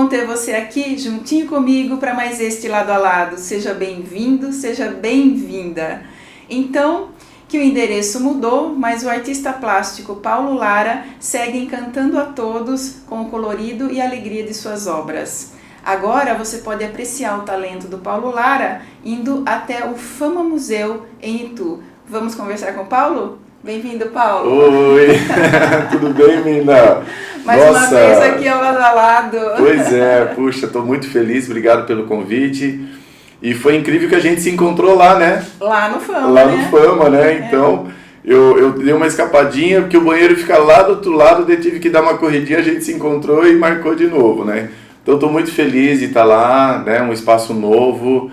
bom ter você aqui juntinho comigo para mais este Lado a Lado. Seja bem-vindo, seja bem-vinda. Então, que o endereço mudou, mas o artista plástico Paulo Lara segue encantando a todos com o colorido e alegria de suas obras. Agora você pode apreciar o talento do Paulo Lara indo até o Fama Museu em Itu. Vamos conversar com o Paulo? Bem-vindo, Paulo. Oi, tudo bem, menina? Mais uma vez aqui ao Lado a Lado. Pois é, puxa, estou muito feliz, obrigado pelo convite. E foi incrível que a gente se encontrou lá, né? Lá no Fama, Lá né? no Fama, né? Então, eu dei uma escapadinha, porque o banheiro fica lá do outro lado, daí tive que dar uma corridinha, a gente se encontrou e marcou de novo, né? Então, estou muito feliz de estar lá, né? Um espaço novo.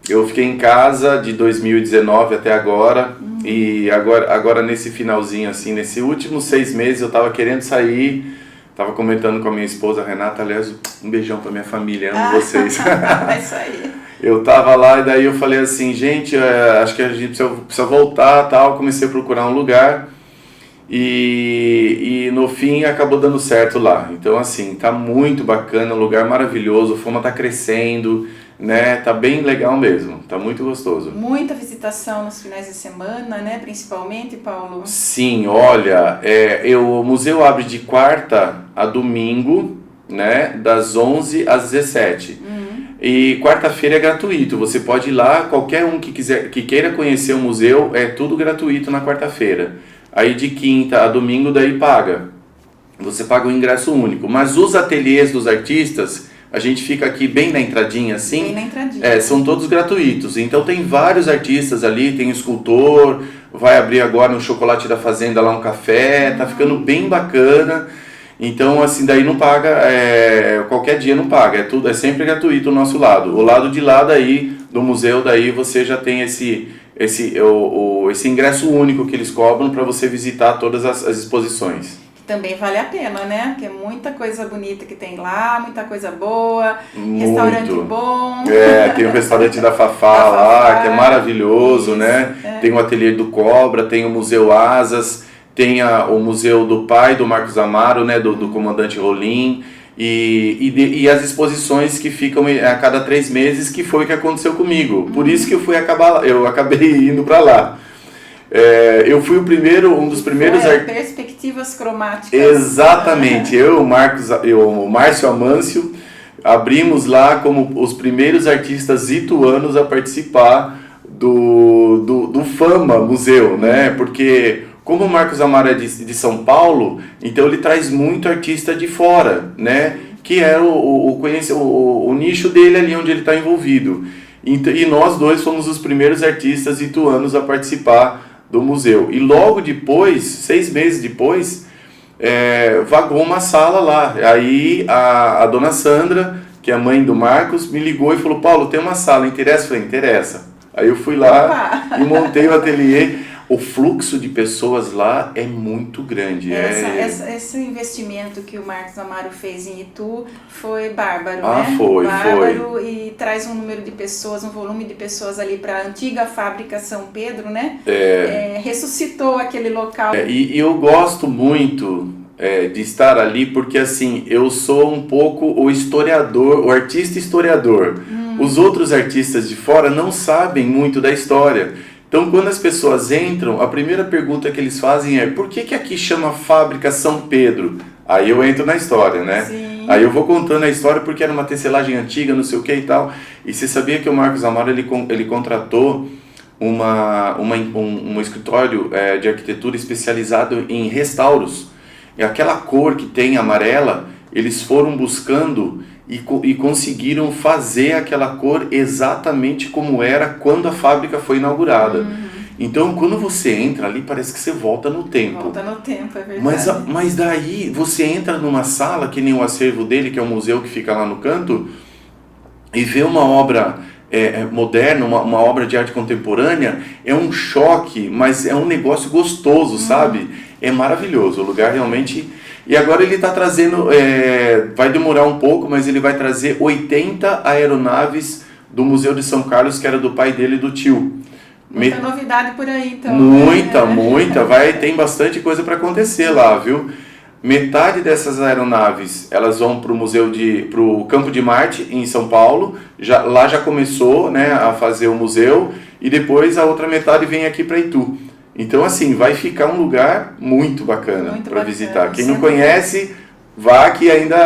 Eu fiquei em casa de 2019 até agora, e agora nesse finalzinho, assim, nesses últimos 6 meses eu estava querendo sair, estava comentando com a minha esposa Renata, aliás, um beijão para minha família, amo vocês. É isso aí. Eu tava lá e daí eu falei assim, gente, acho que a gente precisa voltar, tal, comecei a procurar um lugar e no fim acabou dando certo lá. Então assim, tá muito bacana, um lugar maravilhoso, o Fama tá crescendo, né, tá bem legal mesmo, tá muito gostoso. Muita visitação nos finais de semana, né, principalmente, Paulo? Sim, olha, o museu abre de quarta a domingo, né, das 11 às 17. E quarta-feira é gratuito, você pode ir lá, qualquer um que queira conhecer o museu, é tudo gratuito na quarta-feira. Aí de quinta a domingo daí paga, você paga o ingresso único. Mas os ateliês dos artistas, a gente fica aqui bem na entradinha assim, bem na entradinha. São todos gratuitos. Então tem vários artistas ali, tem escultor, vai abrir agora no Chocolate da Fazenda lá um café, tá ficando bem bacana. Então, assim, daí não paga, qualquer dia não paga, é sempre gratuito o nosso lado. O lado de lá daí, do museu, daí você já tem esse ingresso único que eles cobram para você visitar todas as exposições. Também vale a pena, né? Porque é muita coisa bonita que tem lá, muita coisa boa, Muito. Restaurante bom. Tem o restaurante da Fafá lá, que é maravilhoso, isso, né? Tem o ateliê do Cobra, tem o Museu Asas, tem o museu do pai do Marcos Amaro, né, do comandante Rolim, e as exposições que ficam a cada 3 meses, que foi o que aconteceu comigo. Por isso que eu acabei indo para lá. Eu fui um dos primeiros... Perspectivas cromáticas. Exatamente, o Márcio Amâncio, abrimos lá como os primeiros artistas ituanos a participar do Fama Museu, né, porque... Como o Marcos Amaro é de São Paulo, então ele traz muito artista de fora, né? Que é o nicho dele ali onde ele está envolvido. E nós dois fomos os primeiros artistas ituanos a participar do museu. E logo depois, 6 meses depois, vagou uma sala lá. Aí a dona Sandra, que é a mãe do Marcos, me ligou e falou, Paulo, tem uma sala, interessa? Eu falei, interessa. Aí eu fui lá e montei o ateliê. O fluxo de pessoas lá é muito grande. Esse investimento que o Marcos Amaro fez em Itu foi bárbaro, né? Foi. E traz um número de pessoas, um volume de pessoas ali para a antiga fábrica São Pedro, né? Ressuscitou aquele local. E eu gosto muito de estar ali porque, assim, eu sou um pouco o historiador, o artista historiador. Os outros artistas de fora não sabem muito da história. Então, quando as pessoas entram, a primeira pergunta que eles fazem é: por que aqui chama Fábrica São Pedro? Aí eu entro na história, né? Sim. Aí eu vou contando a história porque era uma tecelagem antiga, não sei o que e tal. E você sabia que o Marcos Amaro ele contratou um escritório de arquitetura especializado em restauros. E aquela cor que tem amarela, eles foram buscando e conseguiram fazer aquela cor exatamente como era quando a fábrica foi inaugurada. Então, quando você entra ali, parece que você volta no tempo. Volta no tempo, é verdade. Mas daí, você entra numa sala, que nem o acervo dele, que é um museu que fica lá no canto, e vê uma obra moderna, uma obra de arte contemporânea, é um choque, mas é um negócio gostoso, sabe? É maravilhoso, o lugar realmente... E agora ele está trazendo, vai demorar um pouco, mas ele vai trazer 80 aeronaves do Museu de São Carlos, que era do pai dele e do tio. Muita novidade por aí, então. Muita. Tem bastante coisa para acontecer lá, viu? metade dessas aeronaves elas vão para o Campo de Marte, em São Paulo. Lá já começou, né, a fazer o museu, e depois a outra metade vem aqui para Itu. Então, assim, vai ficar um lugar muito bacana para visitar. Quem não conhece, vá, que ainda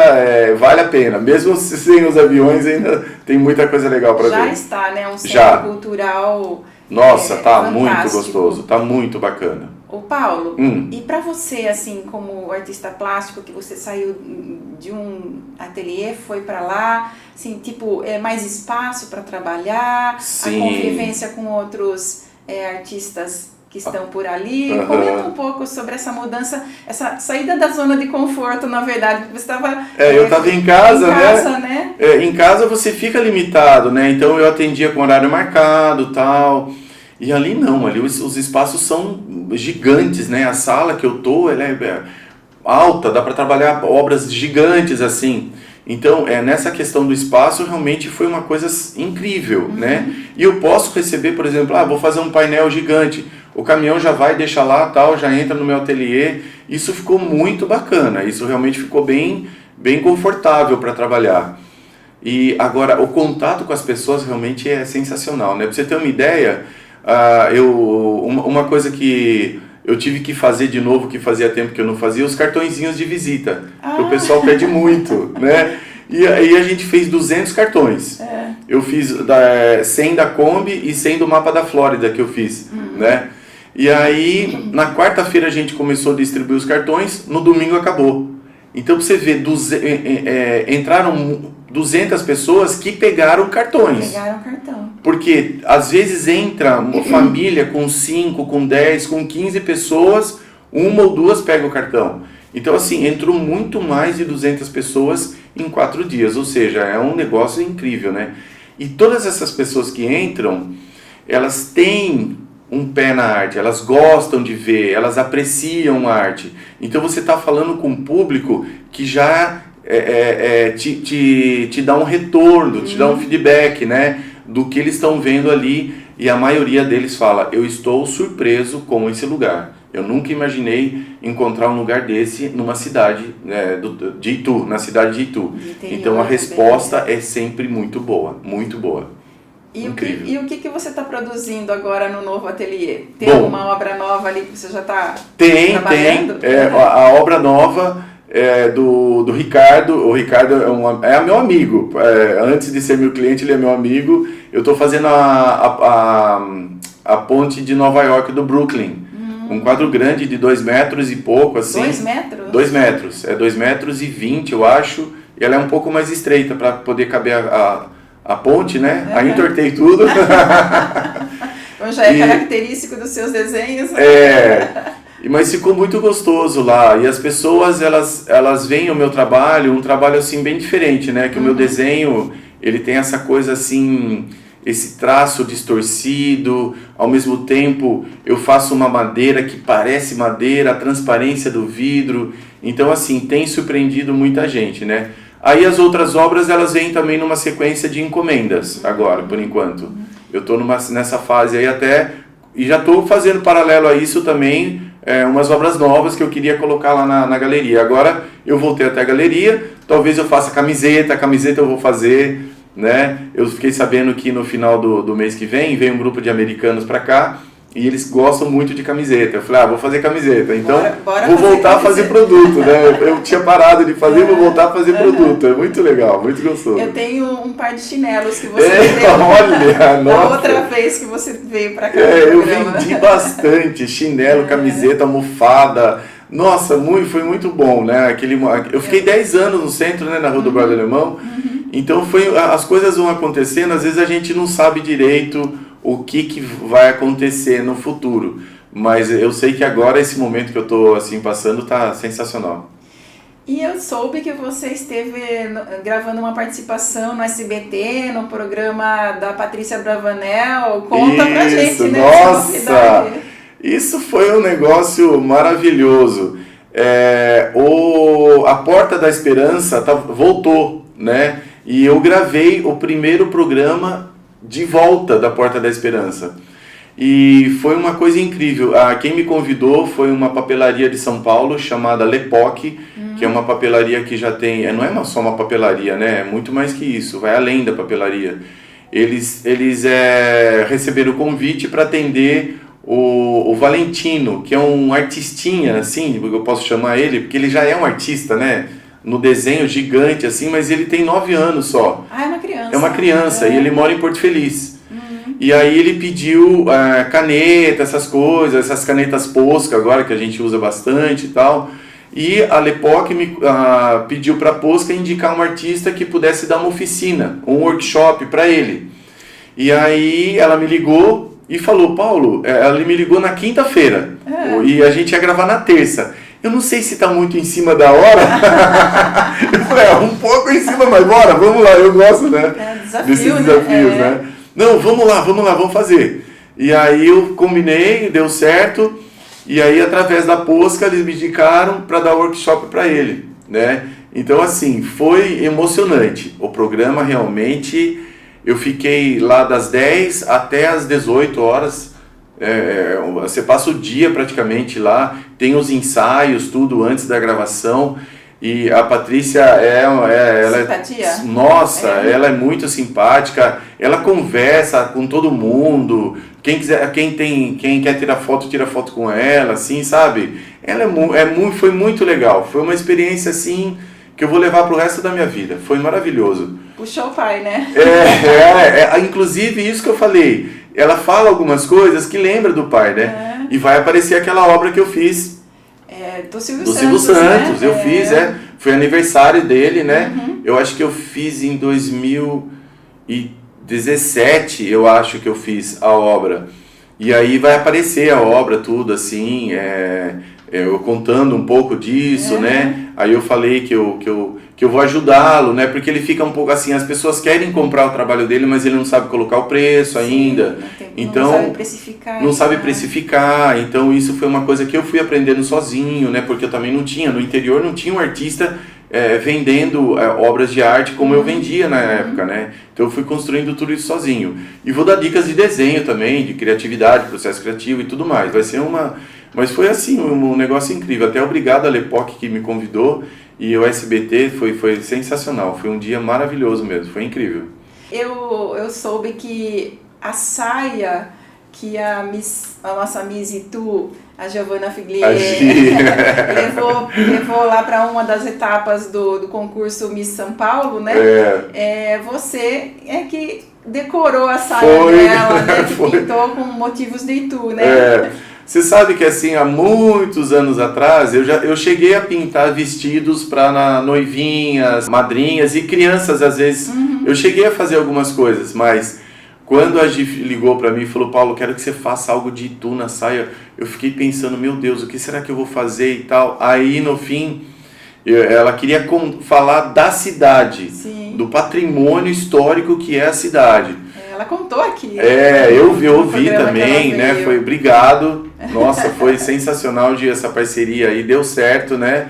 vale a pena. Mesmo sem os aviões, ainda tem muita coisa legal para ver. Já está, né? Um centro cultural. Nossa, tá fantástico. Muito gostoso, tá muito bacana. Ô Paulo, e para você, assim, como artista plástico, que você saiu de um ateliê, foi para lá, assim, tipo, mais espaço para trabalhar, Sim. A convivência com outros artistas que estão por ali. Comenta um pouco sobre essa mudança, essa saída da zona de conforto, na verdade. Você estava... eu estava em casa, né? Em casa você fica limitado, né? Então eu atendia com horário marcado, tal. E ali não, ali os espaços são gigantes, né? A sala que eu tô, ela é alta, dá para trabalhar obras gigantes assim. Então, nessa questão do espaço, realmente foi uma coisa incrível, né? E eu posso receber, por exemplo, vou fazer um painel gigante. O caminhão já vai, deixa lá, tal, já entra no meu ateliê. Isso ficou muito bacana, isso realmente ficou bem confortável para trabalhar. E agora, o contato com as pessoas realmente é sensacional, né? Para você ter uma ideia, uma coisa que eu tive que fazer de novo, que fazia tempo que eu não fazia, os cartõezinhos de visita. O pessoal pede muito, né? E aí a gente fez 200 cartões. Eu fiz 100 da Kombi e 100 do Mapa da Flórida que eu fiz, né? E aí, na quarta-feira a gente começou a distribuir os cartões, no domingo acabou. Então, você vê, entraram 200 pessoas que pegaram cartões. Pegaram cartão. Porque, às vezes, entra uma família com 5, com 10, com 15 pessoas, uma ou duas pegam o cartão. Então, assim, entrou muito mais de 200 pessoas em 4 dias. Ou seja, é um negócio incrível, né? E todas essas pessoas que entram, elas têm um pé na arte, elas gostam de ver, elas apreciam a arte. Então você está falando com um público que já te dá um retorno, te dá um feedback, né, do que eles estão vendo ali, e a maioria deles fala: eu estou surpreso com esse lugar. Eu nunca imaginei encontrar um lugar desse numa cidade de Itu, na cidade de Itu. Então a resposta é sempre muito boa, muito boa. E o que você está produzindo agora no novo ateliê? Tem alguma obra nova ali que você já está trabalhando? Tem. A obra nova do Ricardo. O Ricardo é meu amigo. Antes de ser meu cliente, ele é meu amigo. Eu estou fazendo a ponte de Nova York, do Brooklyn. Um quadro grande de 2 metros e pouco, assim. 2 metros? 2 metros. 2 metros e 20, eu acho. E ela é um pouco mais estreita para poder caber a ponte, né? Aí entortei tudo. Então já é característico dos seus desenhos. Mas ficou muito gostoso lá. E as pessoas, elas veem o meu trabalho, um trabalho assim bem diferente, né? Que o meu desenho, ele tem essa coisa assim, esse traço distorcido. Ao mesmo tempo, eu faço uma madeira que parece madeira, a transparência do vidro. Então, assim, tem surpreendido muita gente, né? Aí as outras obras, elas vêm também numa sequência de encomendas agora, por enquanto. Eu estou nessa fase aí até, e já estou fazendo paralelo a isso também, umas obras novas que eu queria colocar lá na galeria. Agora eu voltei até a galeria, talvez eu faça camiseta eu vou fazer, né? Eu fiquei sabendo que no final do mês que vem um grupo de americanos para cá, e eles gostam muito de camiseta. Eu falei, vou fazer camiseta. Então, vou voltar a fazer produto, né? Eu tinha parado de fazer, vou voltar a fazer produto. É muito legal, muito gostoso. Eu tenho um par de chinelos que você deu olha, da outra vez que você veio pra cá. Eu vendi bastante. Chinelo, camiseta, almofada. Nossa, foi muito bom, né? Eu fiquei 10 anos no centro, né? Na Rua do Brother Alemão. Então, as coisas vão acontecendo. Às vezes a gente não sabe direito o que vai acontecer no futuro, mas eu sei que agora esse momento que eu estou assim passando está sensacional. E eu soube que você esteve gravando uma participação no SBT, no programa da Patrícia Bravanel. Conta pra gente, né? Nossa! Isso foi um negócio maravilhoso. A Porta da Esperança voltou, né? E eu gravei o primeiro programa de volta da Porta da Esperança. E foi uma coisa incrível. Quem me convidou foi uma papelaria de São Paulo chamada Lepoc, que é uma papelaria que já tem... Não é só uma papelaria, né? É muito mais que isso, vai além da papelaria. Eles receberam o convite para atender o Valentino, que é um artistinha, assim, eu posso chamar ele, porque ele já é um artista, né? No desenho gigante, assim, mas ele tem 9 anos só. É uma criança. É uma criança, e ele mora em Porto Feliz. E aí ele pediu caneta, essas coisas, essas canetas Posca agora, que a gente usa bastante e tal. E a Lepoc me pediu para a Posca indicar um artista que pudesse dar uma oficina, um workshop para ele. E aí ela me ligou e falou, Paulo, ela me ligou na quinta-feira, e a gente ia gravar na terça. Eu não sei se está muito em cima da hora. Eu falei, um pouco em cima, mas bora, vamos lá, eu gosto, né? Desses desafios, né? Não, vamos lá, vamos fazer. E aí eu combinei, deu certo, e aí através da Posca eles me indicaram para dar workshop para ele, né? Então assim, foi emocionante. O programa realmente, eu fiquei lá das 10 até as 18 horas, você passa o dia praticamente lá, tem os ensaios, tudo antes da gravação. E a Patrícia, ela é muito simpática, ela conversa com todo mundo, quem quer tirar foto, tira foto com ela, assim, sabe? Ela foi muito legal, foi uma experiência assim que eu vou levar pro resto da minha vida, foi maravilhoso. Puxou o pai, né? Inclusive isso que eu falei, ela fala algumas coisas que lembra do pai, né? E vai aparecer aquela obra que eu fiz. Do Silvio Santos, né? Eu fiz, foi aniversário dele, né? Eu acho que eu fiz em 2017, eu acho que eu fiz a obra. E aí vai aparecer a obra, tudo assim, eu contando um pouco disso, né? Aí eu falei que eu vou ajudá-lo, né? Porque ele fica um pouco assim, as pessoas querem comprar o trabalho dele, mas ele não sabe colocar o preço ainda. Então, não sabe precificar. Então isso foi uma coisa que eu fui aprendendo sozinho, né? Porque eu também no interior não tinha um artista vendendo obras de arte como eu vendia na época, né? Então eu fui construindo tudo isso sozinho. E vou dar dicas de desenho também, de criatividade, processo criativo e tudo mais. Mas foi assim, um negócio incrível. Até obrigado a Lepoc que me convidou, e o SBT foi sensacional. Foi um dia maravilhoso mesmo, foi incrível. Eu soube que a saia que a nossa Miss Itu, a Giovanna Figlieri, levou lá para uma das etapas do concurso Miss São Paulo, né? Você que decorou a saia dela, né? Que pintou com motivos de Itu, né? Você sabe que assim, há muitos anos atrás, eu cheguei a pintar vestidos para noivinhas, madrinhas e crianças às vezes. Eu cheguei a fazer algumas coisas, mas quando a Gi ligou para mim e falou, Paulo, quero que você faça algo de Itu na saia, eu fiquei pensando, meu Deus, o que será que eu vou fazer e tal. Aí no fim, ela queria falar da cidade, do patrimônio histórico que é a cidade. Ela contou aqui. Eu ouvi também, né? Foi obrigado. Nossa, foi sensacional essa parceria aí, deu certo, né?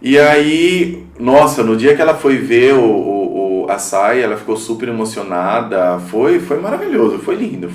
E aí, nossa, no dia que ela foi ver a saia, ela ficou super emocionada. Foi maravilhoso, foi lindo.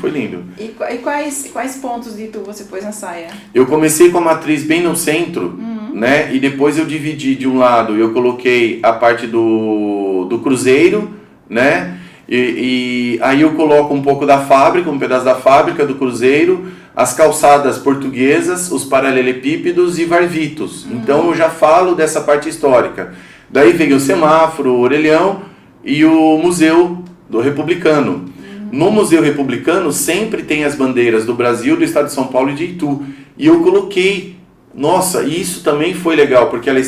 E quais pontos de Itu você pôs na saia? Eu comecei com a matriz bem no centro, né? E depois eu dividi de um lado, eu coloquei a parte do cruzeiro, né? E aí eu coloco um pouco da fábrica, um pedaço da fábrica do cruzeiro, as calçadas portuguesas, os paralelepípedos e varvitos. Então eu já falo dessa parte histórica. Daí veio o semáforo, o orelhão e o Museu do Republicano. No Museu Republicano sempre tem as bandeiras do Brasil, do Estado de São Paulo e de Itu. E eu coloquei, nossa, isso também foi legal, porque ela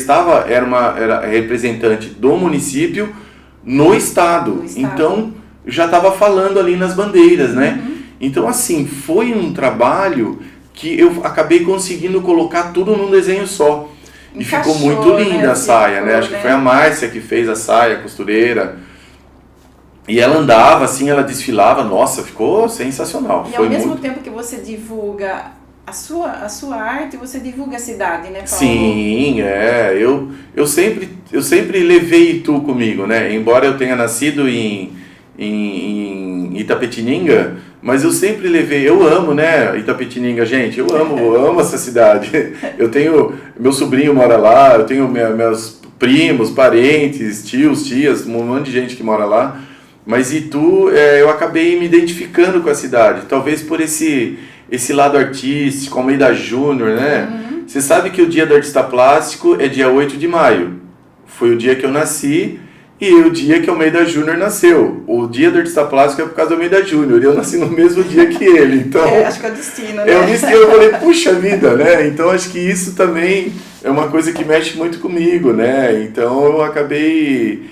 era representante do município no estado. Então já estava falando ali nas bandeiras, né? Então assim, foi um trabalho que eu acabei conseguindo colocar tudo num desenho só. Encaixou, e ficou muito linda, né? A saia, né? Acho que foi a Márcia que fez a saia, a costureira. E ela andava assim, ela desfilava, nossa, ficou sensacional. E ao mesmo tempo que você divulga a sua arte, você divulga a cidade, né, Paulo? Sim, eu sempre levei Itu comigo, né? Embora eu tenha nascido em Itapetininga, mas eu sempre levei, eu amo, né, Itapetininga, gente, eu amo essa cidade. Eu tenho, meu sobrinho mora lá, eu tenho meus primos, parentes, tios, tias, um monte de gente que mora lá. Mas Itu, eu acabei me identificando com a cidade, talvez por esse lado artístico, Almeida Júnior, né? Você sabe que o dia do artista plástico é dia 8 de maio. Foi o dia que eu nasci e o dia que Almeida Júnior nasceu. O dia do artista plástico é por causa do Almeida Júnior. Eu nasci no mesmo dia que ele. Então, acho que é o destino, né? É o destino. Eu falei, puxa vida, né? Então acho que isso também é uma coisa que mexe muito comigo, né? Então eu acabei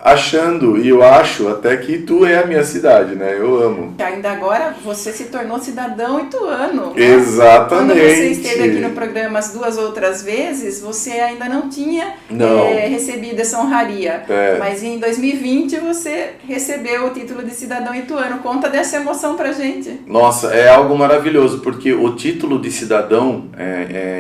achando, e eu acho até que Itu é a minha cidade, né? Eu amo. Ainda agora você se tornou cidadão ituano, né? Exatamente. Quando você esteve aqui no programa as 2 outras vezes, você ainda não tinha recebido essa honraria. Mas em 2020 você recebeu o título de cidadão ituano. Conta dessa emoção pra gente. Nossa, é algo maravilhoso, porque o título de cidadão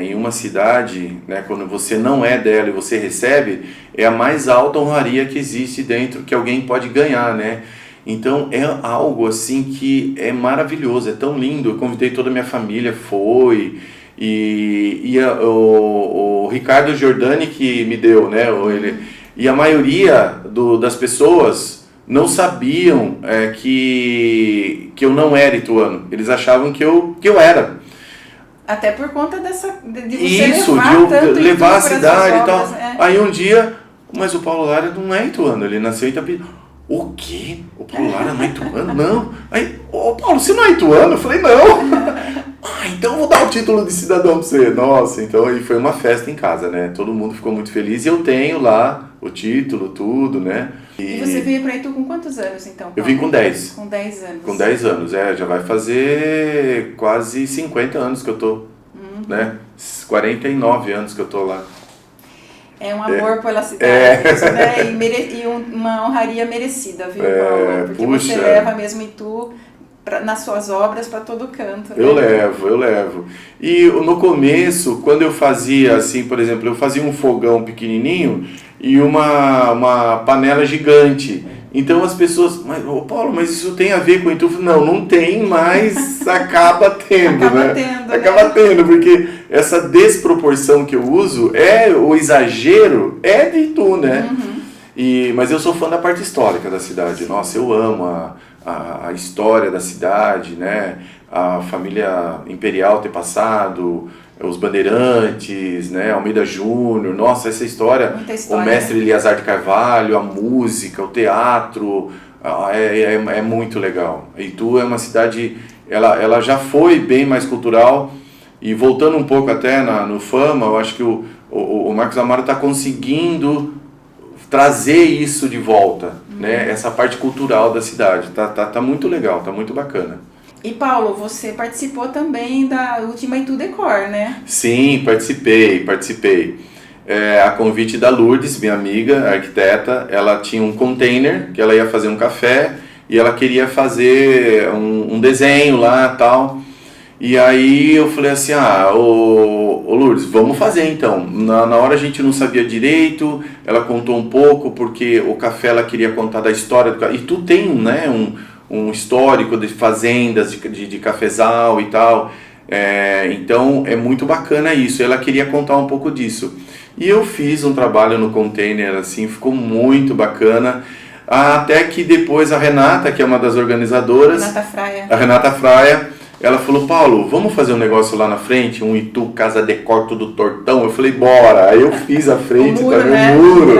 em uma cidade, né, quando você não é dela e você recebe, é a mais alta honraria que existe dentro, que alguém pode ganhar, né? Então é algo assim que é maravilhoso, é tão lindo. Eu convidei toda a minha família, o Ricardo Giordani que me deu, né? E a maioria das pessoas não sabiam que eu não era ituano. Eles achavam que eu era. Até por conta de você levar a cidade e tal. Aí um dia, mas o Paulo Lara não é ituano, ele nasceu em Itapetininga. O quê? O Paulo Lara não é ituano? Não. Aí, Paulo, você não é ituano? Eu falei, não. Então eu vou dar o título de cidadão pra você. Nossa, então aí foi uma festa em casa, né? Todo mundo ficou muito feliz e eu tenho lá o título, tudo, né? E você veio pra Itu com quantos anos, então, Paulo? Eu vim com 10. Com 10 anos. Com 10 anos, já vai fazer quase 50 anos que eu tô, né? 49 anos que eu tô lá. É um amor pela cidade, isso, né? E uma honraria merecida, viu, Paulo? Porque você leva mesmo Itu nas suas obras para todo canto. Né? Eu levo. E no começo, quando eu fazia assim, por exemplo, eu fazia um fogão pequenininho e uma panela gigante. Então as pessoas, Paulo, mas isso tem a ver com Itu? Não tem, mas acaba tendo, Acaba tendo, porque essa desproporção que eu uso, o exagero é de Itu, né? Mas eu sou fã da parte histórica da cidade. Nossa, eu amo a história da cidade, né? A família imperial ter passado, os Bandeirantes, né? Almeida Júnior, nossa, essa história, o mestre Eliazar de Carvalho, a música, o teatro, é muito legal. Itu é uma cidade, ela já foi bem mais cultural, e voltando um pouco até no Fama, eu acho que o Marcos Amaro está conseguindo trazer isso de volta, né? Essa parte cultural da cidade, tá muito legal, tá muito bacana. E Paulo, você participou também da última Itu Decor, né? Sim, participei. A convite da Lourdes, minha amiga, arquiteta, ela tinha um container que ela ia fazer um café e ela queria fazer um desenho lá e tal. E aí eu falei assim, ô Lourdes, vamos fazer então. Na hora a gente não sabia direito, ela contou um pouco, porque o café ela queria contar da história do café. E tu tem, né, um histórico de fazendas, de cafezal e tal. Então é muito bacana isso, ela queria contar um pouco disso. E eu fiz um trabalho no container, assim, ficou muito bacana. Até que depois a Renata, que é uma das organizadoras, a Renata Fraia, ela falou, Paulo, vamos fazer um negócio lá na frente, um Itu Casa Decor tudo tortão? Eu falei, bora. Aí eu fiz a frente, o muro.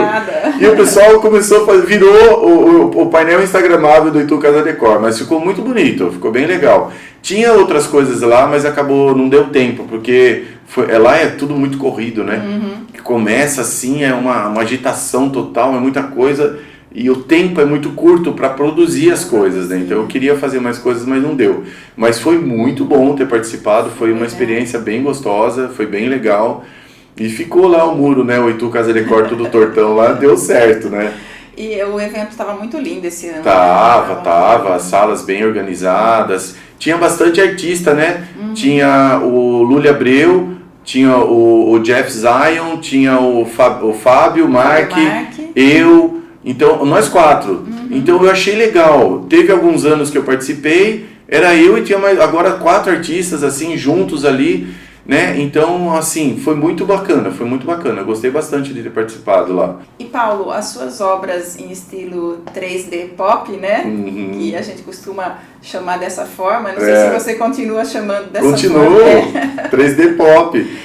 E o pessoal começou a fazer, virou o painel instagramável do Itu Casa Decor, mas ficou muito bonito, ficou bem legal. Tinha outras coisas lá, mas acabou, não deu tempo, porque lá é tudo muito corrido, né? Começa assim, é uma agitação total, é muita coisa. E o tempo é muito curto para produzir as coisas, né? Então eu queria fazer mais coisas, mas não deu. Mas foi muito bom ter participado, foi uma experiência bem gostosa, foi bem legal. E ficou lá o muro, né? O Itu Casa Decor tudo tortão lá, deu certo, né? E o evento estava muito lindo esse ano. Tava, as salas bem organizadas. Tinha bastante artista, né? Tinha o Lúlia Abreu, tinha o Jeff Zion, tinha o Fábio, o Mark, eu... Então, nós 4. Então eu achei legal. Teve alguns anos que eu participei, era eu e tinha mais, agora 4 artistas assim juntos ali, né? Então, assim, foi muito bacana. Eu gostei bastante de ter participado lá. E Paulo, as suas obras em estilo 3D pop, né? Que a gente costuma chamar dessa forma, não sei se você continua chamando dessa forma. Continuo, 3D pop.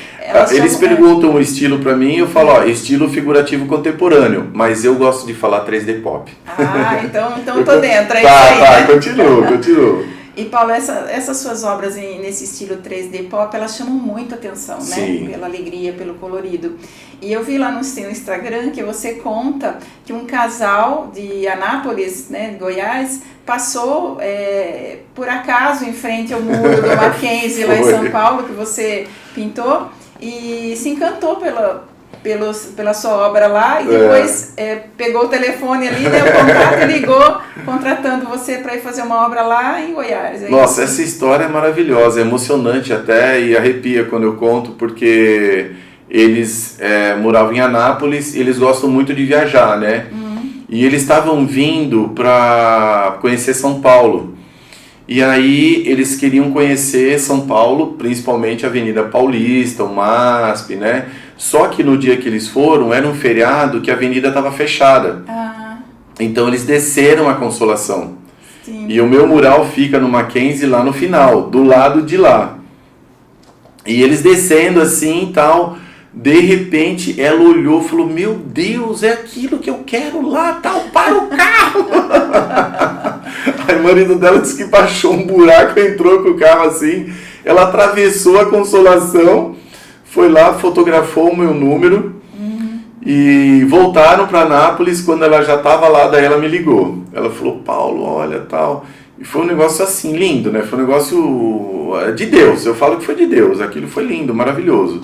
Eles perguntam o estilo pra mim, eu falo, estilo figurativo contemporâneo, mas eu gosto de falar 3D pop. Então tô dentro, é isso aí. Tá, continuo. E Paulo, essas suas obras nesse estilo 3D pop, elas chamam muito atenção, Sim. né? Pela alegria, pelo colorido. E eu vi lá no seu Instagram que você conta que um casal de Anápolis, né, de Goiás, passou por acaso em frente ao muro do Mackenzie lá em São Paulo, que você pintou, e se encantou pela sua obra lá, e depois pegou o telefone ali, deu contato e ligou, contratando você para ir fazer uma obra lá em Goiás. Nossa, essa história é maravilhosa, é emocionante até, e arrepia quando eu conto, porque eles moravam em Anápolis e eles gostam muito de viajar, né? E eles estavam vindo para conhecer São Paulo. E aí eles queriam conhecer São Paulo, principalmente a Avenida Paulista, o MASP, né? Só que no dia que eles foram, era um feriado que a avenida estava fechada. Então eles desceram a Consolação. Sim. E o meu mural fica no Mackenzie lá no final, do lado de lá. E eles descendo assim e tal, de repente ela olhou e falou, meu Deus, é aquilo que eu quero lá, tal, para o carro! Aí o marido dela disse que baixou um buraco, entrou com o carro assim, ela atravessou a Consolação, foi lá, fotografou o meu número e voltaram para Anápolis. Quando ela já estava lá, daí ela me ligou. Ela falou, Paulo, olha, tal. E foi um negócio assim, lindo, né? Foi um negócio de Deus, eu falo que foi de Deus, aquilo foi lindo, maravilhoso.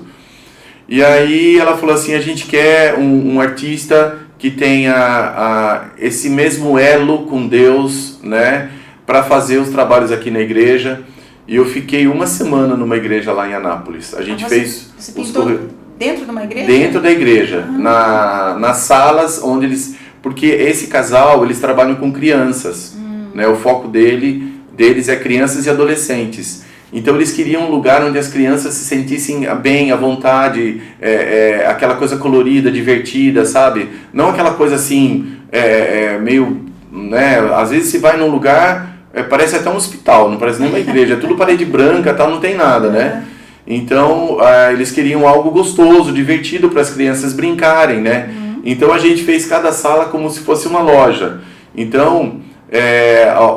E aí ela falou assim, a gente quer um artista que tenha esse mesmo elo com Deus, né? Para fazer os trabalhos aqui na igreja. E eu fiquei uma semana numa igreja lá em Anápolis. A gente fez... Você pintou dentro de uma igreja? Dentro da igreja, nas salas onde eles... Porque esse casal, eles trabalham com crianças, né? O foco deles é crianças e adolescentes. Então eles queriam um lugar onde as crianças se sentissem bem, à vontade, aquela coisa colorida, divertida, sabe? Não aquela coisa assim, meio... né? Às vezes você vai num lugar... parece até um hospital, não parece nem uma igreja, é tudo parede branca, tal, não tem nada, né? Então, eles queriam algo gostoso, divertido para as crianças brincarem, né? Então a gente fez cada sala como se fosse uma loja. Então,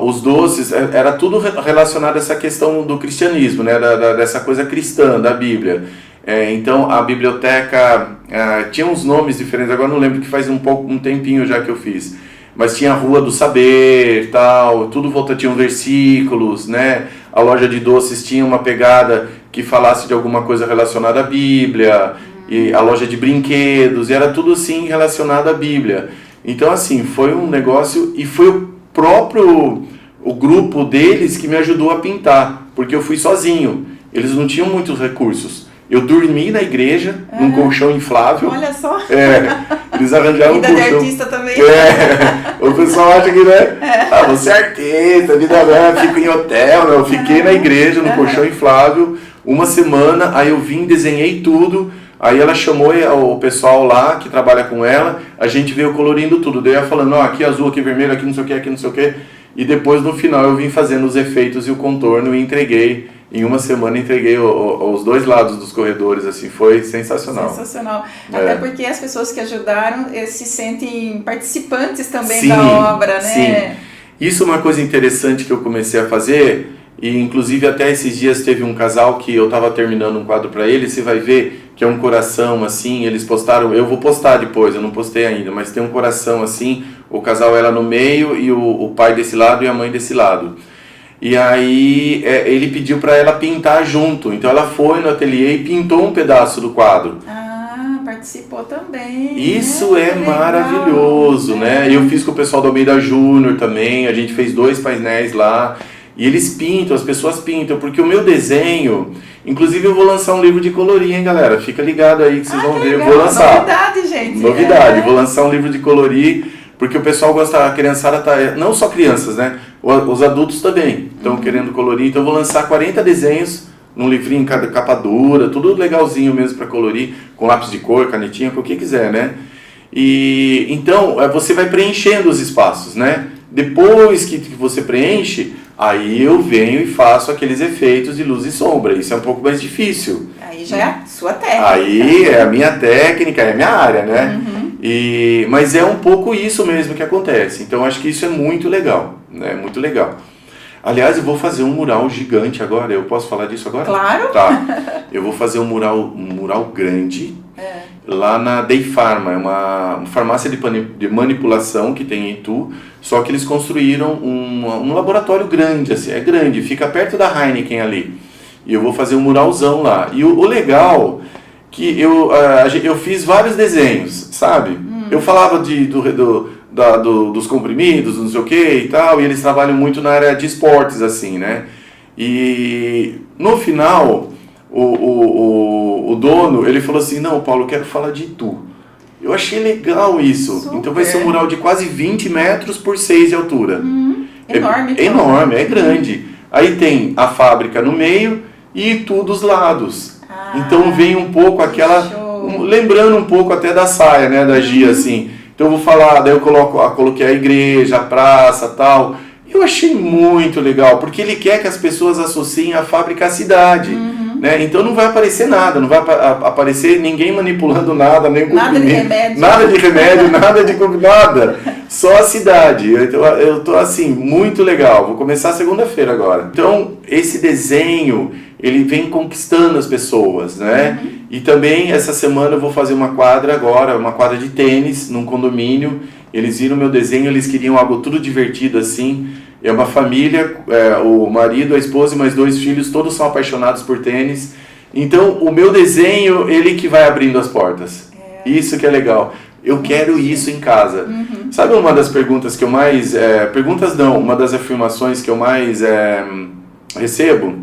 os doces, era tudo relacionado a essa questão do cristianismo, né? Dessa coisa cristã, da Bíblia. Então a biblioteca tinha uns nomes diferentes, agora não lembro, que faz um tempinho já que eu fiz. Mas tinha a Rua do Saber, tal, tudo tinham versículos, né? A loja de doces tinha uma pegada que falasse de alguma coisa relacionada à Bíblia, e a loja de brinquedos, e era tudo assim relacionado à Bíblia. Então assim, foi um negócio, e foi o grupo deles que me ajudou a pintar, porque eu fui sozinho, eles não tinham muitos recursos. Eu dormi na igreja, num colchão inflável. Olha só. Eles arranjaram vida um colchão. De artista também. O pessoal acha que, né? Você é artista, vida fica em hotel, né? Eu fiquei na igreja, no colchão inflável, uma semana, aí eu vim, desenhei tudo, aí ela chamou o pessoal lá, que trabalha com ela, a gente veio colorindo tudo, daí ela falando, aqui azul, aqui vermelho, aqui não sei o que, aqui não sei o que, e depois no final eu vim fazendo os efeitos e o contorno e entreguei. Em uma semana entreguei os dois lados dos corredores, assim, foi sensacional. Sensacional. Até porque as pessoas que ajudaram se sentem participantes também sim, da obra, né? Sim. Isso é uma coisa interessante que eu comecei a fazer, e inclusive até esses dias teve um casal que eu estava terminando um quadro para eles, você vai ver que é um coração assim, eles postaram, eu vou postar depois, eu não postei ainda, mas tem um coração assim, o casal ela no meio e o pai desse lado e a mãe desse lado. E aí ele pediu para ela pintar junto, então ela foi no ateliê e pintou um pedaço do quadro. Participou também. Isso é maravilhoso, né? Eu fiz com o pessoal do Almeida Júnior também, a gente fez 2 painéis lá, e eles pintam, as pessoas pintam, porque o meu desenho, inclusive eu vou lançar um livro de colorir, hein, galera? Fica ligado aí que vocês vão ver, eu vou lançar. Novidade, gente. Novidade, vou lançar um livro de colorir, Porque o pessoal gosta, a criançada tá, não só crianças, né? Os adultos também estão querendo colorir. Então eu vou lançar 40 desenhos num livrinho, capa dura, tudo legalzinho mesmo para colorir, com lápis de cor, canetinha, com o que quiser, né? E então você vai preenchendo os espaços, né? Depois que você preenche, aí eu venho e faço aqueles efeitos de luz e sombra. Isso é um pouco mais difícil. Aí já é a sua técnica. Aí é a minha técnica, é a minha área, né? Mas é um pouco isso mesmo que acontece. Então acho que isso é muito legal, né? Muito legal. Aliás, eu vou fazer um mural gigante agora. Eu posso falar disso agora? Claro. Tá. Eu vou fazer um mural grande lá na Day Pharma. É uma farmácia de manipulação que tem em Itu. Só que eles construíram um laboratório grande, assim. É grande, fica perto da Heineken ali. E eu vou fazer um muralzão lá. E o legal que eu fiz vários desenhos, sabe? Eu falava dos comprimidos, não sei o que e tal, e eles trabalham muito na área de esportes, assim, né? E no final, o dono, ele falou assim, não, Paulo, eu quero falar de Itu. Eu achei legal isso. Super. Então vai ser um mural de quase 20 metros por 6 de altura. Enorme. É enorme, é grande. Aí tem a fábrica no meio e Itu dos lados. Então vem um pouco lembrando um pouco até da saia, né, da Gia, assim. Então eu vou falar, daí eu coloquei a igreja, a praça, tal. Eu achei muito legal, porque ele quer que as pessoas associem a fábrica à cidade, né? Então não vai aparecer nada, não vai aparecer ninguém manipulando nada, nem nada de remédio, nada. Só a cidade. Eu tô assim, muito legal. Vou começar segunda-feira agora. Então esse desenho, ele vem conquistando as pessoas, né? E também essa semana eu vou fazer uma quadra de tênis num condomínio. Eles viram meu desenho, eles queriam algo tudo divertido assim. É uma família, o marido, a esposa e mais 2 filhos, todos são apaixonados por tênis. Então o meu desenho, ele que vai abrindo as portas. Isso que é legal. Eu quero isso em casa. Sabe uma das perguntas que eu mais... uma das afirmações que eu mais recebo?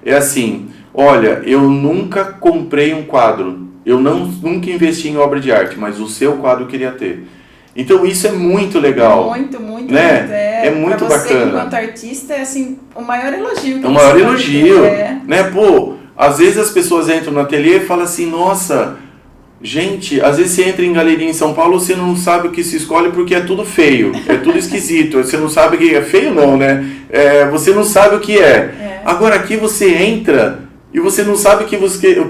É assim, olha, eu nunca comprei um quadro, eu nunca investi em obra de arte, mas o seu quadro eu queria ter. Então isso é muito legal. Muito, né? É muito pra você, bacana. Enquanto artista, é assim, o maior elogio. É o maior elogio, né? Pô, às vezes as pessoas entram no ateliê e falam assim, nossa, gente, às vezes você entra em galeria em São Paulo, você não sabe o que se escolhe porque é tudo feio, é tudo esquisito, você não sabe o que é feio não, né? Você não sabe o que é. Agora aqui você entra e você não sabe o que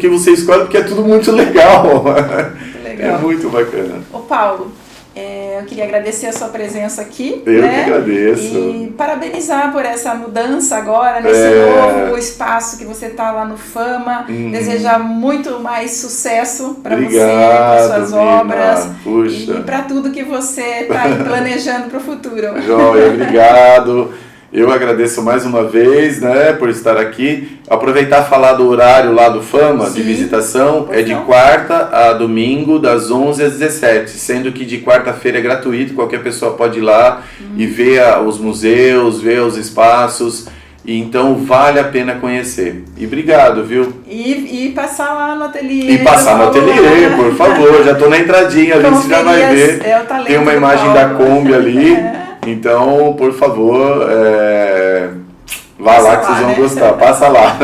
você escolhe porque é tudo muito legal. Muito legal. É muito bacana. Ô Paulo, eu queria agradecer a sua presença aqui. Eu que agradeço. E parabenizar por essa mudança agora, nesse novo espaço que você está lá no Fama. Desejar muito mais sucesso para você, para suas obras. Puxa. E para tudo que você está planejando para o futuro. Joia, obrigado. Eu agradeço mais uma vez, né, por estar aqui. Aproveitar e falar do horário lá do Fama, de visitação. É de quarta a domingo, das 11 às 17, sendo que de quarta-feira é gratuito, qualquer pessoa pode ir lá e ver os museus, ver os espaços. E então vale a pena conhecer. E obrigado, viu? E passar lá no ateliê. E passar no ateliê, por favor. Já estou na entradinha ali, você já vai ver. Tem uma imagem da Kombi ali. Então, por favor, vá lá que vocês vão gostar. Passa lá.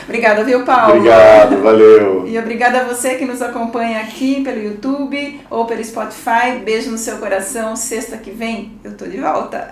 Obrigada, viu, Paulo? Obrigado, valeu. E obrigada a você que nos acompanha aqui pelo YouTube ou pelo Spotify. Beijo no seu coração. Sexta que vem eu tô de volta.